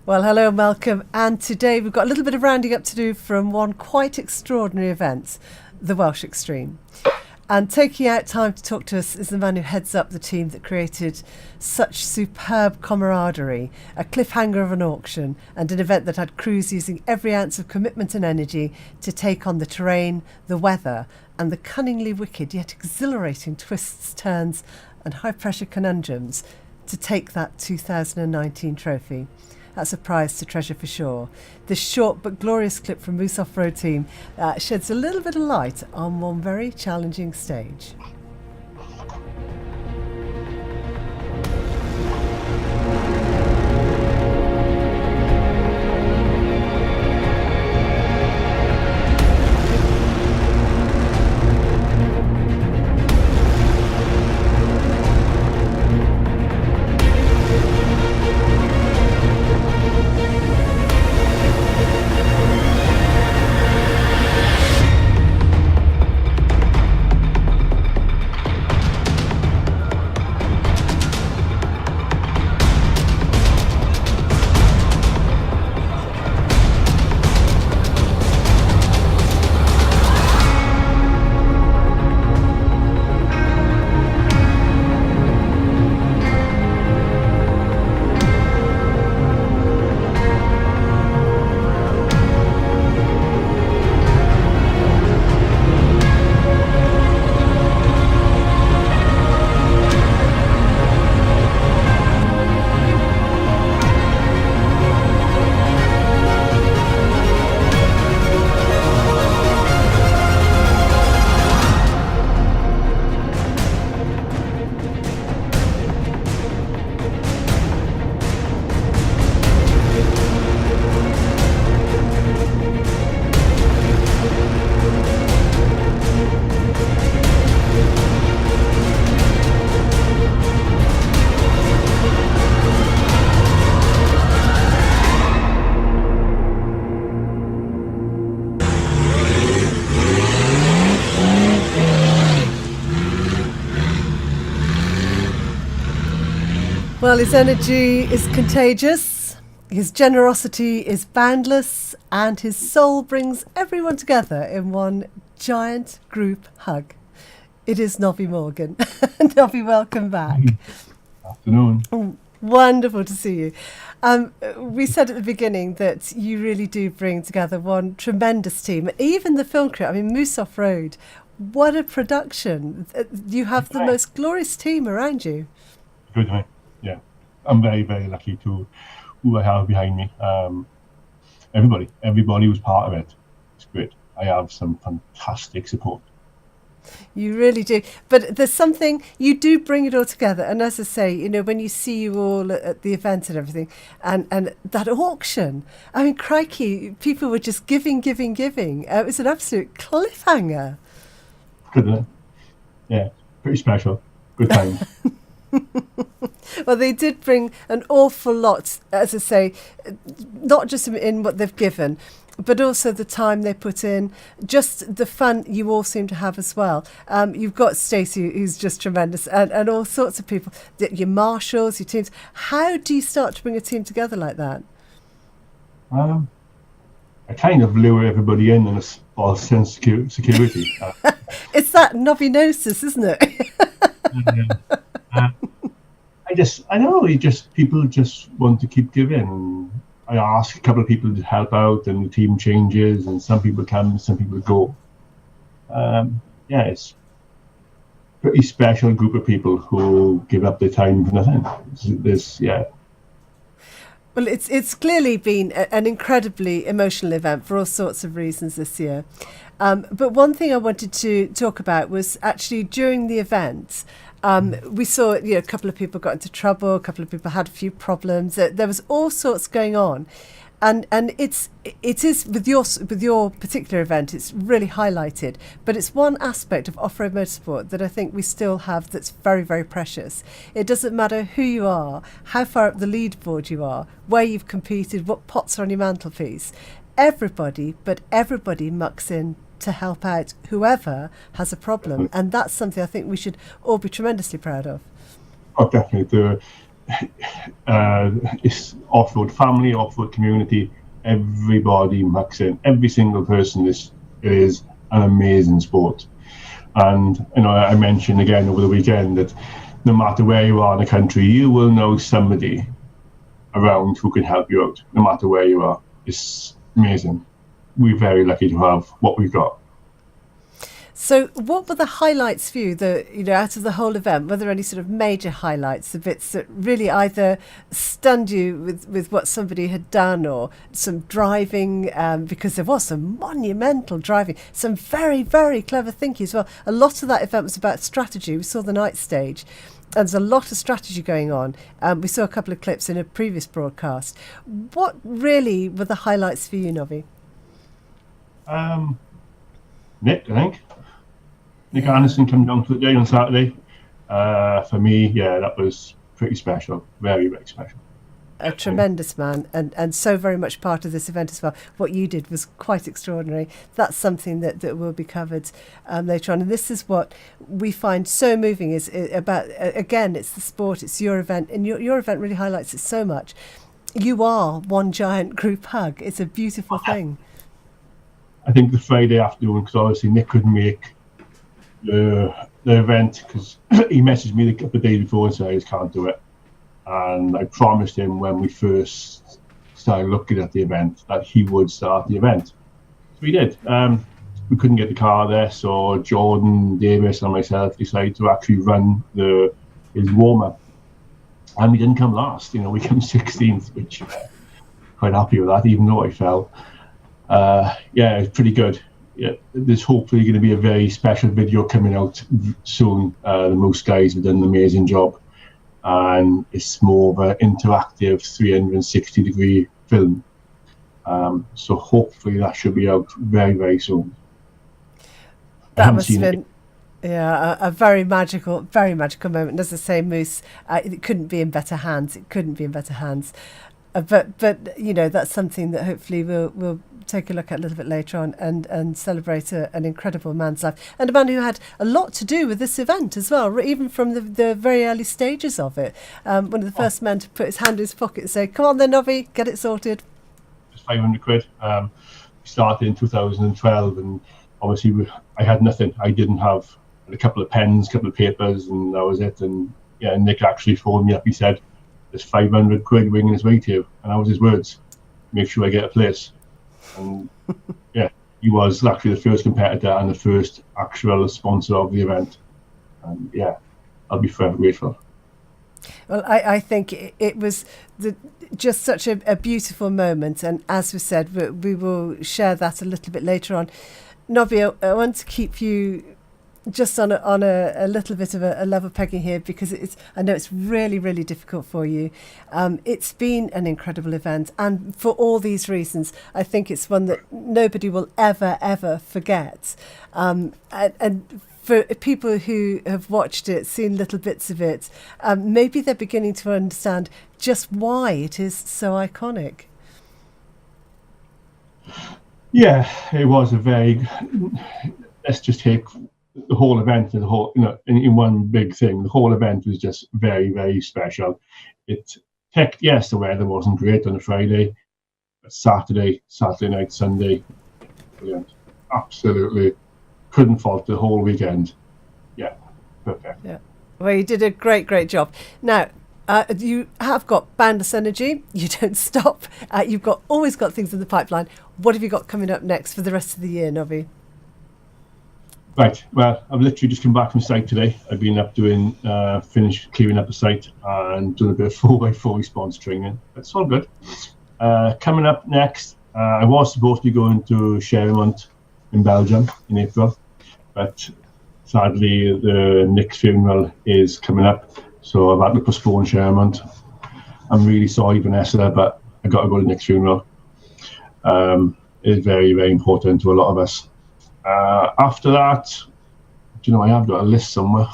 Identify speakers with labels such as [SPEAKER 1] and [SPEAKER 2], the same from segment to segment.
[SPEAKER 1] Well, hello and welcome. And today we've got a little bit of rounding up to do from one quite extraordinary event, the Welsh Xtrem. And taking out time to talk to us is the man who heads up the team that created such superb camaraderie, a cliffhanger of an auction, and an event that had crews using every ounce of commitment and energy to take on the terrain, the weather, and the cunningly wicked yet exhilarating twists, turns, and high-pressure conundrums to take that 2019 trophy. That's a prize to treasure for sure. This short but glorious clip from Moose Off-Road team sheds a little bit of light on one very challenging stage. Well, his energy is contagious, his generosity is boundless, and his soul brings everyone together in one giant group hug. It is Nobby Morgan. Nobby, welcome back.
[SPEAKER 2] Afternoon.
[SPEAKER 1] Wonderful to see you. We said at the beginning that you really do bring together one tremendous team. Even the film crew, I mean, Moose Off-Road, what a production. You have the most glorious team around you.
[SPEAKER 2] Good, mate. Yeah. I'm very, very lucky to who I have behind me. Everybody was part of it. It's great. I have some fantastic support.
[SPEAKER 1] You really do. But there's something, you do bring it all together. And as I say, you know, when you see you all at the event and everything, and that auction, I mean, crikey, people were just giving. It was an absolute cliffhanger.
[SPEAKER 2] Good, isn't it? Yeah, pretty special. Good time.
[SPEAKER 1] Well, they did bring an awful lot, as I say, not just in what they've given, but also the time they put in, just the fun you all seem to have as well. You've got Stacey, who's just tremendous, and all sorts of people, your marshals, your teams. How do you start to bring a team together like that?
[SPEAKER 2] I kind of lure everybody in a false sense of security.
[SPEAKER 1] It's that Nobby-nosis, isn't it?
[SPEAKER 2] People just want to keep giving. I ask a couple of people to help out, and the team changes, and some people come, some people go. It's a pretty special group of people who give up their time for nothing.
[SPEAKER 1] Well, it's clearly been an incredibly emotional event for all sorts of reasons this year. But one thing I wanted to talk about was actually during the event, we saw a couple of people got into trouble, a couple of people had a few problems. There was all sorts going on. And it is with your particular event, it's really highlighted, but it's one aspect of off-road motorsport that I think we still have that's very, very precious. It doesn't matter who you are, how far up the leaderboard you are, where you've competed, what pots are on your mantelpiece. Everybody mucks in to help out whoever has a problem, and that's something I think we should all be tremendously proud of.
[SPEAKER 2] Oh, definitely. it's off-road family, off-road community. Everybody mucks in. Every single person is an amazing sport. And I mentioned again over the weekend that no matter where you are in the country, you will know somebody around who can help you out, no matter where you are. It's amazing. We're very lucky to have what we've got.
[SPEAKER 1] So what were the highlights for you, out of the whole event? Were there any sort of major highlights, the bits that really either stunned you with what somebody had done, or some driving, because there was some monumental driving, some very, very clever thinking as well. A lot of that event was about strategy. We saw the night stage. And there's a lot of strategy going on. We saw a couple of clips in a previous broadcast. What really were the highlights for you, Nobby?
[SPEAKER 2] Nick, I think. Nick Anderson came down for the day on Saturday. For me, that was pretty special. Very, very special.
[SPEAKER 1] A tremendous man, and so very much part of this event as well. What you did was quite extraordinary. That's something that will be covered later on. And this is what we find so moving, is about, again, it's the sport, it's your event, and your event really highlights it so much. You are one giant group hug. It's a beautiful thing.
[SPEAKER 2] I think the Friday afternoon, because obviously Nick couldn't make the event, because he messaged me a couple of days before and said I just can't do it. And I promised him when we first started looking at the event that he would start the event. So he did. We couldn't get the car there, so Jordan Davis and myself decided to actually run his warm-up. And we didn't come last. We came 16th, which quite happy with that, even though I fell. It's pretty good. Yeah, there's hopefully going to be a very special video coming out soon. The Moose guys have done an amazing job, and it's more of an interactive 360-degree film. So hopefully that should be out very, very soon.
[SPEAKER 1] That must have been a very magical moment. As I say, Moose, it couldn't be in better hands. But that's something that hopefully we'll take a look at a little bit later on, and celebrate an incredible man's life, and a man who had a lot to do with this event as well, even from the very early stages of it. One of the first men to put his hand in his pocket and say, "Come on then, Nobby, get it sorted."
[SPEAKER 2] It's 500 quid. We started in 2012, and obviously I had nothing. I didn't have a couple of pens, a couple of papers, and that was it. And Nick actually phoned me up. He said, "There's 500 quid winging his way to you," and that was his words. Make sure I get a place. And he was actually the first competitor and the first actual sponsor of the event. And I'll be forever grateful.
[SPEAKER 1] Well, I think it was just such a beautiful moment, and as we said, we will share that a little bit later on. Nobby, I want to keep you just on a little bit of a level pegging here, because I know it's really, really difficult for you. It's been an incredible event, and for all these reasons, I think it's one that nobody will ever forget. And for people who have watched it, seen little bits of it, maybe they're beginning to understand just why it is so iconic. Yeah,
[SPEAKER 2] it was a very. Let's just take the whole event and in one big thing. The whole event was just very, very special. The weather wasn't great on a Friday, but Saturday night, Sunday, brilliant. Absolutely couldn't fault the whole weekend. Yeah, perfect.
[SPEAKER 1] Yeah, well, you did a great job. Now, you have got boundless energy. You don't stop. You've always got things in the pipeline. What have you got coming up next for the rest of the year, Nobby?
[SPEAKER 2] Right, well, I've literally just come back from site today. I've been up doing, finished clearing up the site and doing a bit of 4x4 response training. It's all good. Coming up next, I was supposed to be going to Chermont in Belgium in April, but sadly the Nick's funeral is coming up, so I've had to postpone Chermont. I'm really sorry, Vanessa, but I got to go to Nick's funeral. It's very, very important to a lot of us. After that, I have got a list somewhere.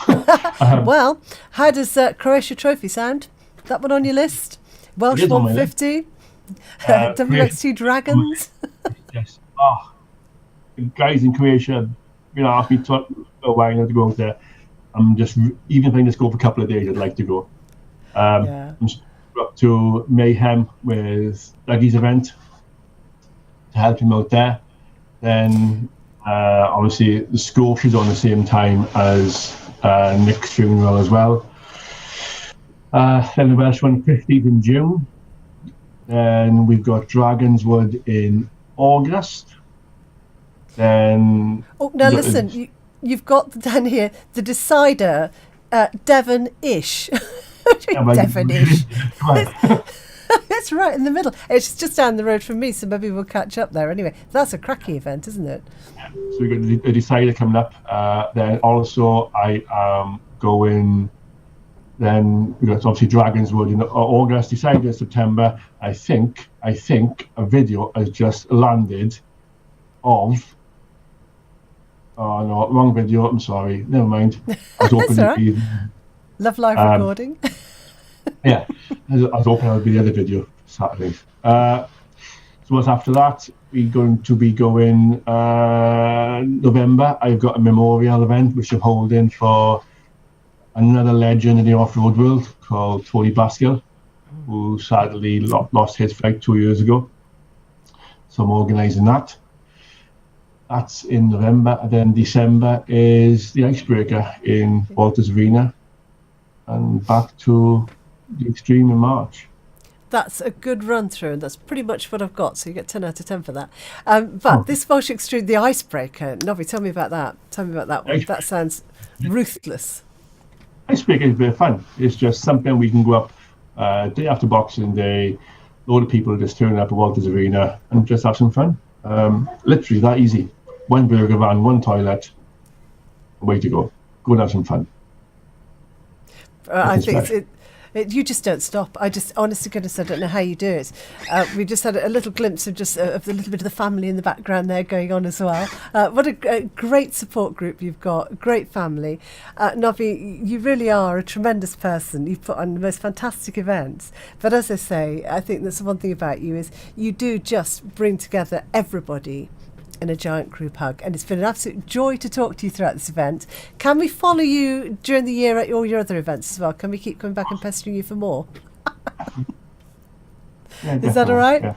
[SPEAKER 1] Well, how does Croatia Trophy sound? That one on your list? Welsh 150? WXT Dragons?
[SPEAKER 2] Yes. Guys in Croatia, asked me to go out there. I'm just, even if I just go for a couple of days, I'd like to go. I'm up to Mayhem with Dougie's event to help him out there. Then obviously the Scotia's on the same time as Nick's funeral as well. Then the Welsh one 15th in June. Then we've got Dragonswood in August. Then
[SPEAKER 1] listen, you've got down here the decider, Devon-ish. Devon-ish. It's right in the middle. It's just down the road from me, so maybe we'll catch up there. Anyway, that's a cracking event, isn't it?
[SPEAKER 2] Yeah. So we've got the decider coming up. Then also I am going. Then we've got obviously Dragonswood in August, decider in September. I think a video has just landed of. Oh no, wrong video. I'm sorry. Never mind. I was hoping
[SPEAKER 1] it'd be Love live recording.
[SPEAKER 2] Yeah, I was hoping it would be the other video Saturday. So what's after that? We're going to be going November. I've got a memorial event which I'm holding for another legend in the off-road world called Tony Baskill, who sadly lost his flight 2 years ago. So I'm organising that. That's in November. And then December is the Icebreaker in Walters Arena. And back to the Xtrem in March.
[SPEAKER 1] That's a good run through, and that's pretty much what I've got. So you get 10 out of 10 for that. But this Welsh Xtrem, the Icebreaker, Nobby, tell me about that. Tell me about that one. That sounds ruthless.
[SPEAKER 2] Icebreaker is a bit of fun. It's just something we can go up day after Boxing Day. A lot of people just turn up at Walters Arena and just have some fun. Literally that easy. One burger van, one toilet. Way to go. Go and have some fun.
[SPEAKER 1] I think you just don't stop. I just, honestly, goodness, I don't know how you do it. We just had a little glimpse of just of the little bit of the family in the background there going on as well. What a great support group you've got, great family. Nobby, you really are a tremendous person. You've put on the most fantastic events. But as I say, I think that's one thing about you is you do just bring together everybody in a giant group hug, and it's been an absolute joy to talk to you throughout this event. Can we follow you during the year at all your other events as well? Can we keep coming back and pestering you for more? Is that all right?
[SPEAKER 2] Yeah.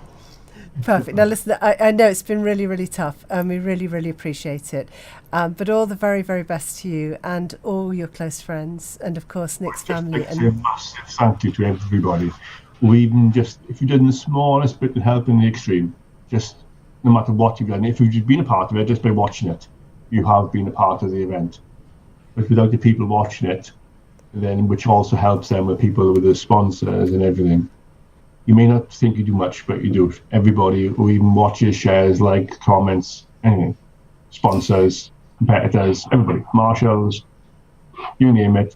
[SPEAKER 1] Perfect. Now listen, I know it's been really, really tough, and we really, really appreciate it. But all the very, very best to you and all your close friends, and of course Nick's family.
[SPEAKER 2] And a massive thank you to everybody. Even just if you did the smallest bit to help in the Xtrem, just no matter what you've done, if you've been a part of it, just by watching it, you have been a part of the event. But without the people watching it, then which also helps them with people with the sponsors and everything. You may not think you do much, but you do. Everybody who even watches, shares, likes, comments, anything. Sponsors, competitors, everybody. Marshals, you name it.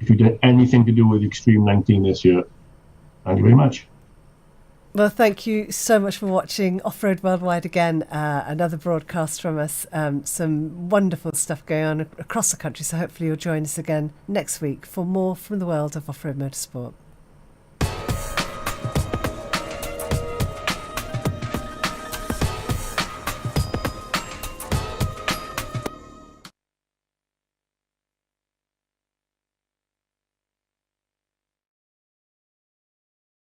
[SPEAKER 2] If you did anything to do with Xtrem 19 this year, thank you very much.
[SPEAKER 1] Well, thank you so much for watching Off-Road Worldwide again, another broadcast from us. Some wonderful stuff going on across the country, so hopefully you'll join us again next week for more from the world of off-road motorsport.